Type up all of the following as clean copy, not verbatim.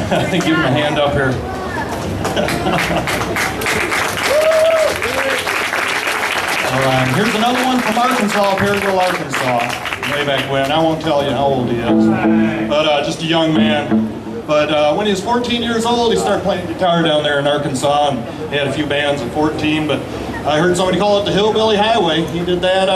I think give him a hand up here. All right, here's another one from Arkansas, Perryville, Arkansas. Way back when. I won't tell you how old he is, but just a young man. But when he was 14 years old, he started playing guitar down there in Arkansas, and he had a few bands at 14, but I heard somebody call it the Hillbilly Highway. He did that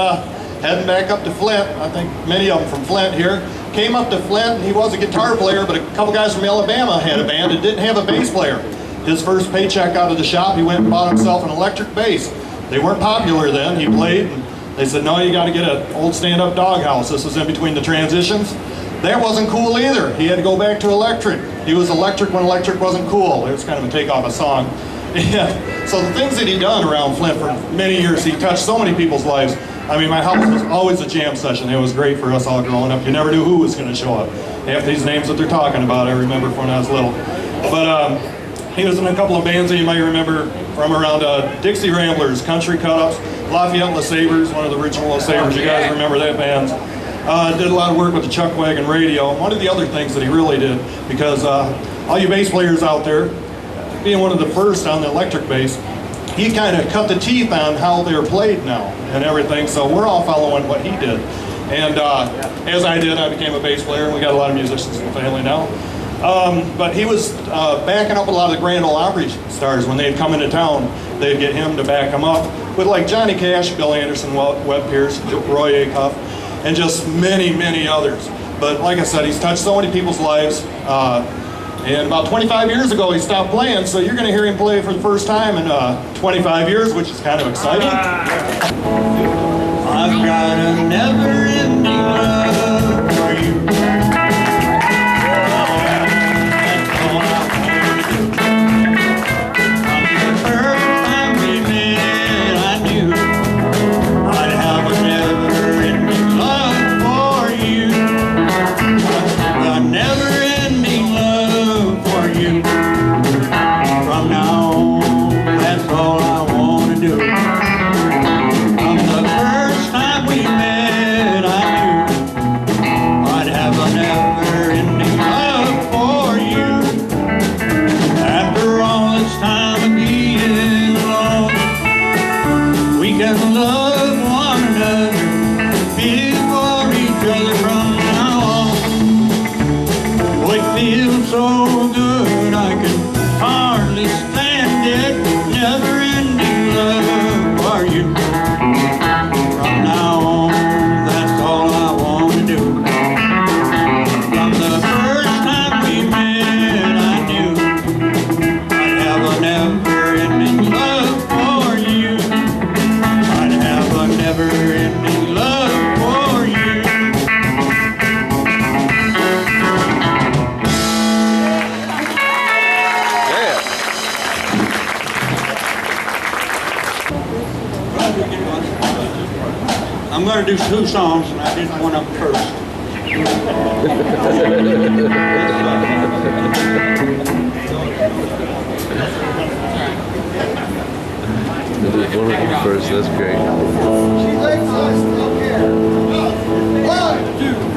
heading back up to Flint. I think many of them from Flint here. Came up to Flint, and he was a guitar player, but a couple guys from Alabama had a band and didn't have a bass player. His first paycheck out of the shop, he went and bought himself an electric bass. They weren't popular then. He played, and they said, no, you got to get an old stand-up doghouse. This was in between the transitions. That wasn't cool either. He had to go back to electric. He was electric when electric wasn't cool. It was kind of a takeoff a song. Yeah. So the things that he done around Flint for many years, he touched so many people's lives. I mean, my house was always a jam session. It was great for us all growing up. You never knew who was going to show up. Half these names that they're talking about, I remember from when I was little. But he was in a couple of bands that you might remember from around Dixie Ramblers, Country Cut-Ups, Lafayette LeSabres, one of the original LeSabres. You guys remember that band? Did a lot of work with the Chuck Wagon radio. One of the other things that he really did, because all you bass players out there, being one of the first on the electric bass, he kind of cut the teeth on how they're played now and everything, so we're all following what he did. And as I did, I became a bass player, and we got a lot of musicians in the family now. But he was backing up a lot of the Grand Ole Opry stars. When they'd come into town, they'd get him to back them up with like Johnny Cash, Bill Anderson, Webb Pierce, Roy Acuff, and just many, many others. But like I said, he's touched so many people's lives. And about 25 years ago, he stopped playing, so you're going to hear him play for the first time in 25 years, which is kind of exciting. I've got a never-ending love for you. I'm going to do two songs, and I did one up first. One of them first, that's great. She likes us, okay. 1, 2.